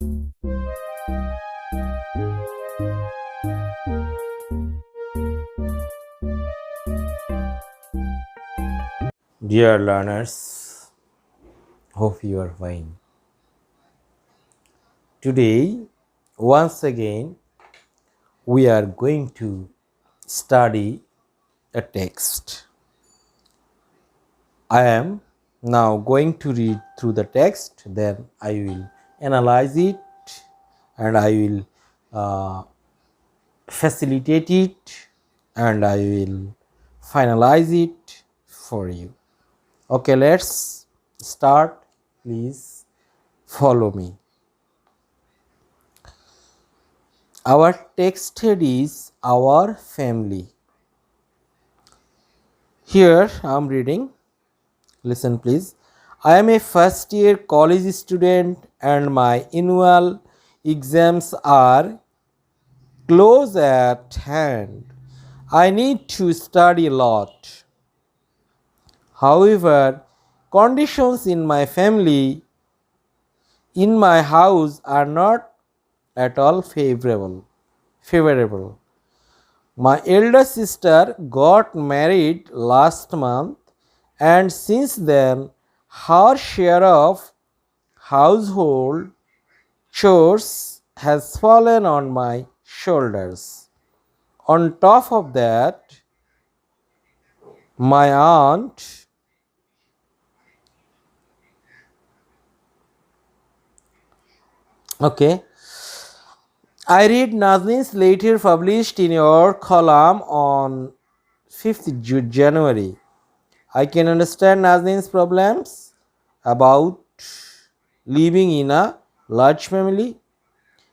Dear learners, hope you are fine. Today, once again, we are going to study a text. I am now going to read through the text, then I will analyze it and I will facilitate it and I will finalize it for you. Okay, let's start. Please follow me. Our text head is our family. Here I am reading. Listen, please. I am a first year college student and my annual exams are close at hand. I need to study a lot. However, conditions in my family, in my house, are not at all favorable. My elder sister got married last month, and since then, her share of household chores has fallen on my shoulders. On top of that, my aunt okay, I read Nazneen's letter published in your column on 5th January. I can understand Nazneen's problems about living in a large family,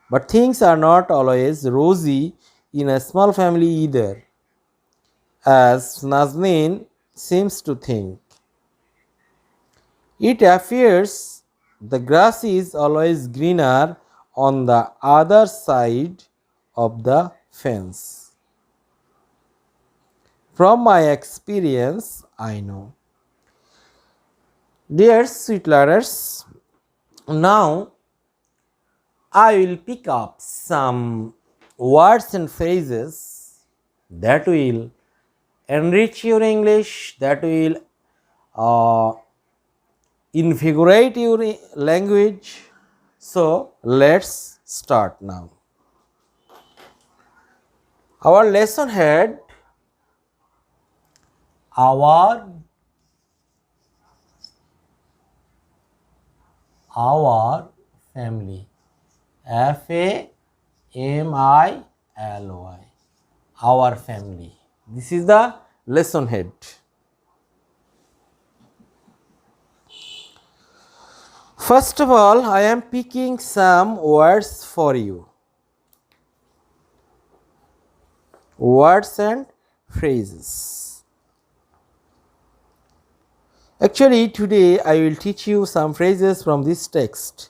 but things are not always rosy in a small family either, as Nazneen seems to think. It appears the grass is always greener on the other side of the fence. From my experience, I know. Dear sweet learners, now I will pick up some words and phrases that will enrich your English, that will invigorate your language. So, let's start now. Our lesson head, our family, FAMILY, our family. This is the lesson head. First of all, I am picking some words for you. Words and phrases. Actually, today I will teach you some phrases from this text.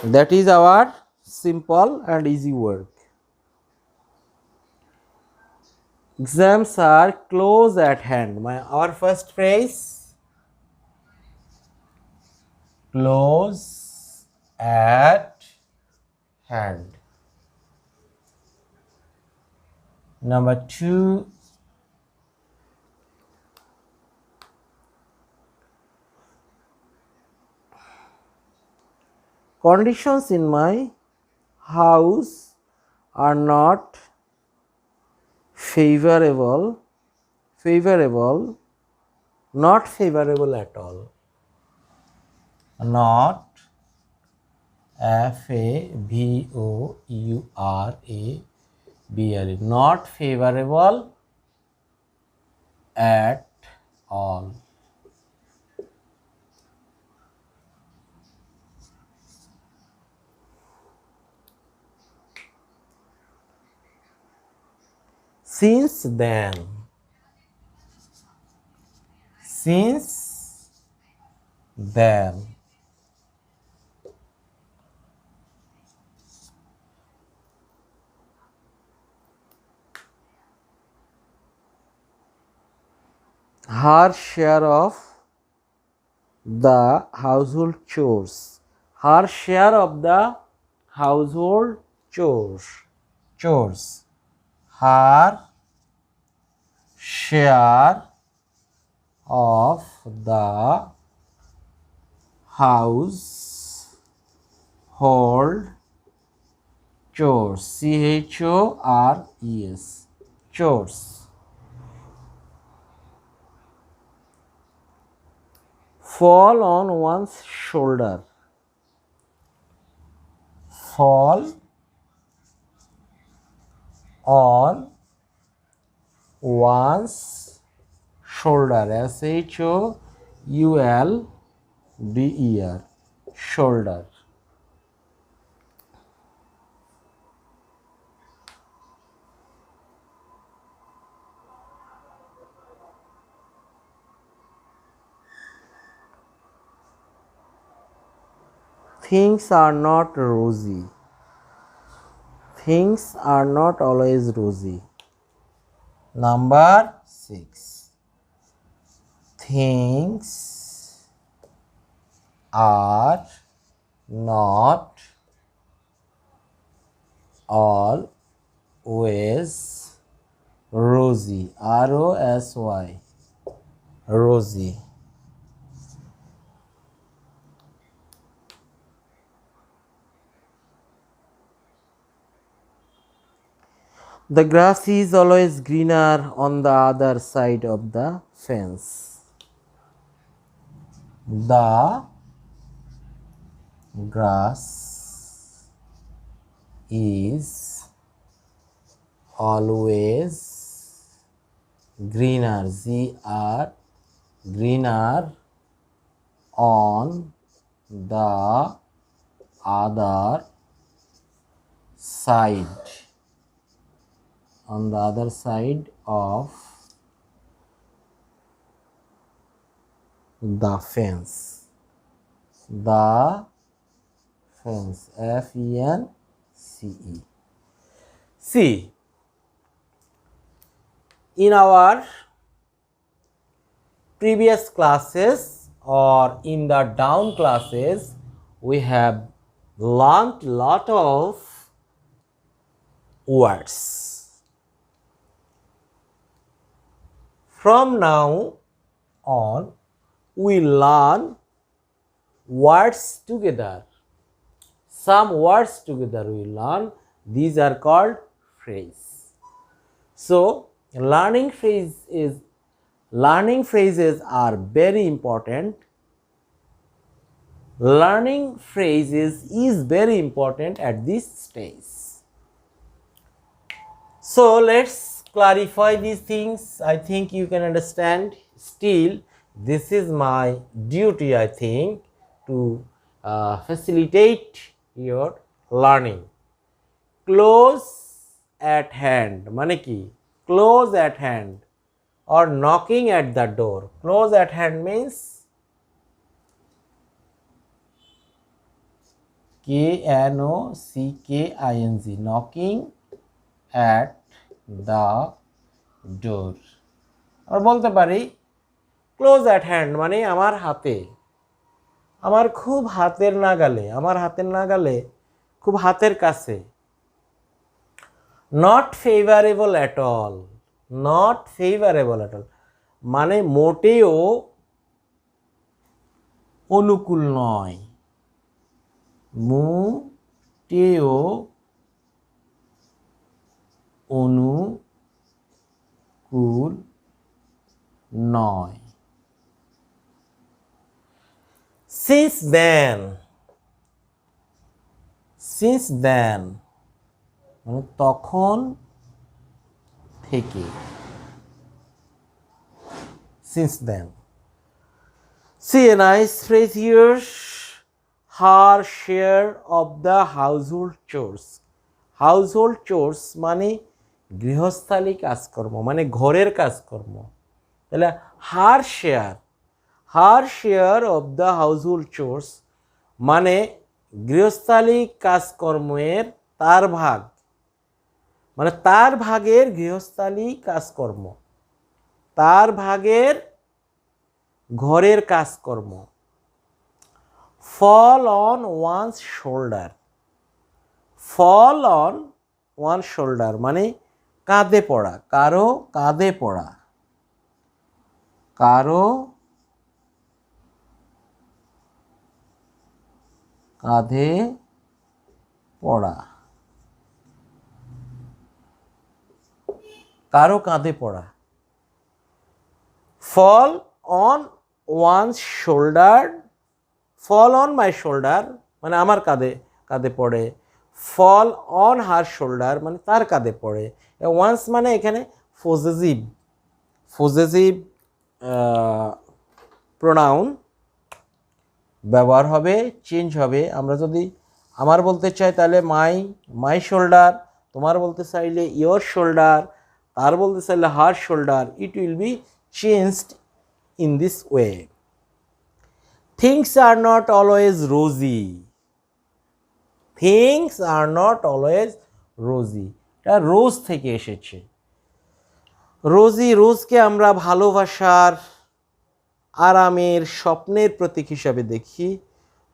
That is our simple and easy work. Exams are close at hand. Our first phrase, close at hand. Number 2, conditions in my house are not favorable, not favorable at all. Not FAVOURABLE, not favorable at all. Since then, her share of the household chores, Her share of the household chores. Her share of the household chores. chores. Chores. Fall on one's shoulder. Fall on one's shoulder. shoulder. Shoulder. Things are not rosy. Things are not always rosy. Number 6. Things are not always rosy. ROSY. Rosy. The grass is always greener on the other side of the fence. The grass is always greener. Greener on the other side. On the other side of the fence. The fence. FENCE. See, in our previous classes or in the down classes, we have learned lot of words. From now on, we learn words together. Some words together we learn. These are called phrase. So, learning phrases are very important. Learning phrases is very important at this stage. So, let's clarify these things. I think you can understand. Still, this is my duty, I think, to facilitate your learning. Close at hand মানে কি? Close at hand or knocking at the door. Close at hand means KNOCKING, knocking at the door. আর বলতে পারি close at hand মানে আমার হাতে, আমার খুব হাতের নাগালে, আমার হাতের নাগালে, খুব হাতের কাছে। Not favourable at all, not favourable at all মানে মোটেও অনুকূল নয়, মোটেও অনুকূল নয়। Since then, মানে তখন থেকে। Since then. See a nice phrase here. Her share of the household chores. Household chores মানে গৃহস্থালী কাজকর্ম, মানে ঘরের কাজকর্ম। তাহলে her share of the household chores মানে গৃহস্থালী কাজকর্মের তার ভাগ, মানে তার ভাগের গৃহস্থালী কাজকর্ম, তার ভাগের ঘরের কাজকর্ম। fall on one's shoulder. fall on one's shoulder মানে কাঁধে পড়া, কারো কাঁধে পড়া, কারো কাঁধে পড়া, কারো কাঁধে পড়া। fall on one's shoulder, fall on my shoulder মানে আমার কাঁধে কাঁধে পড়ে, fall on her shoulder মানে তার কাঁধে পড়ে। once মানে এখানে possessive প্রোনাউন ব্যবহার হবে, চেঞ্জ হবে। আমরা যদি আমার বলতে চাই তাহলে মাই শোল্ডার, তোমার বলতে চাইলে ইয়োর শোল্ডার, তার বলতে চাইলে her shoulder, it will be changed in this way. Things are not always rosy, things are not always rosy, এটা রোজ থেকে এসেছে। রোজকে আমরা ভালোবাসার, আরামের, স্বপ্নের প্রতীক হিসাবে দেখি।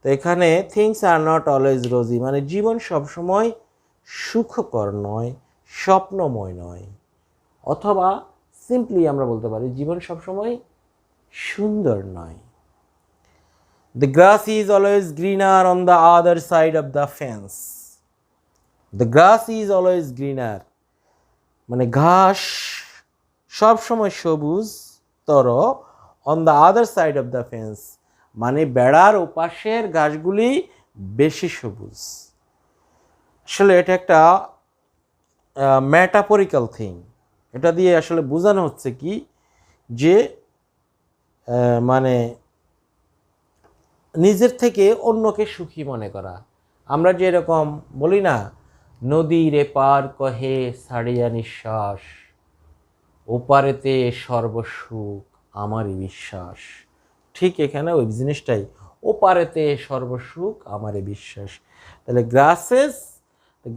তো এখানে থিংস আর নট অলওয়েজ রোজি মানে জীবন সবসময় সুখকর নয়, স্বপ্নময় নয়, অথবা সিম্পলি আমরা বলতে পারি জীবন সবসময় সুন্দর নয়। The grass is always greener on the other side of the fence. The grass is always greener মানে ঘাস সবসময় সবুজ তর, on the other side of the fence মানে বেড়ার ওপাশের ঘাসগুলি বেশি সবুজ। আসলে এটা একটা ম্যাটাফরিক্যাল থিং। এটা দিয়ে আসলে বোঝানো হচ্ছে কি যে মানে নিজের থেকে অন্যকে সুখী মনে করা। আমরা যেরকম বলি না, নদীর এপার কহে ছাড়িয়া নিঃশ্বাস, ওপারেতে সর্বসুখ আমারই বিশ্বাস। ঠিক এখানে ওই জিনিসটাই, ওপারেতে সর্বসুখ আমারই বিশ্বাস। তাহলে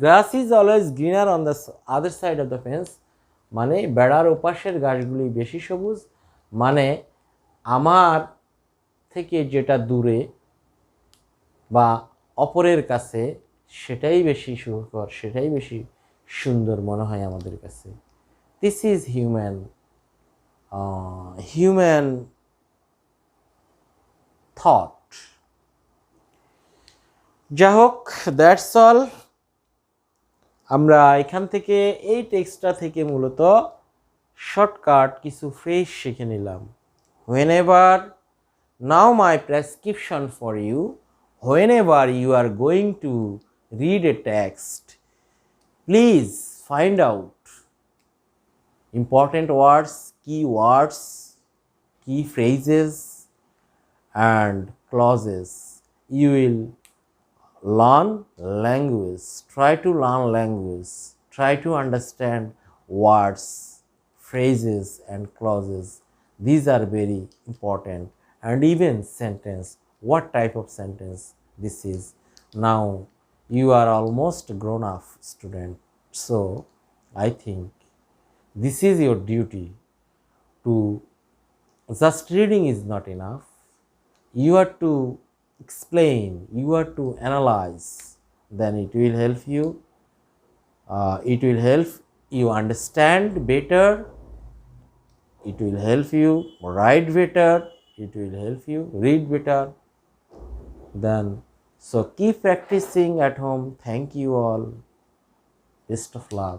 গ্রাস is always greener on the other side of the fence মানে বেড়ার ওপাশের গাছগুলি বেশি সবুজ, মানে আমার থেকে যেটা দূরে বা অপরের কাছে সেটাই বেশি সুখকর, সেটাই বেশি সুন্দর মনে হয় আমাদের কাছে। This is human thought. যাই হোক, দ্যাটস অল। আমরা এখান থেকে এই টেক্সটটা থেকে মূলত শর্টকাট কিছু ফ্রেজ শিখে নিলাম। whenever, now my prescription for you, whenever you are going to read a text, please find out important words, key phrases and clauses. You will learn language, try to learn language, try to understand words, phrases and clauses. These are very important. And even sentence, what type of sentence this is. Now you are almost grown up student, so I think this is your duty. To just reading is not enough, you are to explain, you are to analyze, then it will help you, understand better, it will help you write better, it will help you read better. Then so keep practicing at home. Thank you all, best of luck.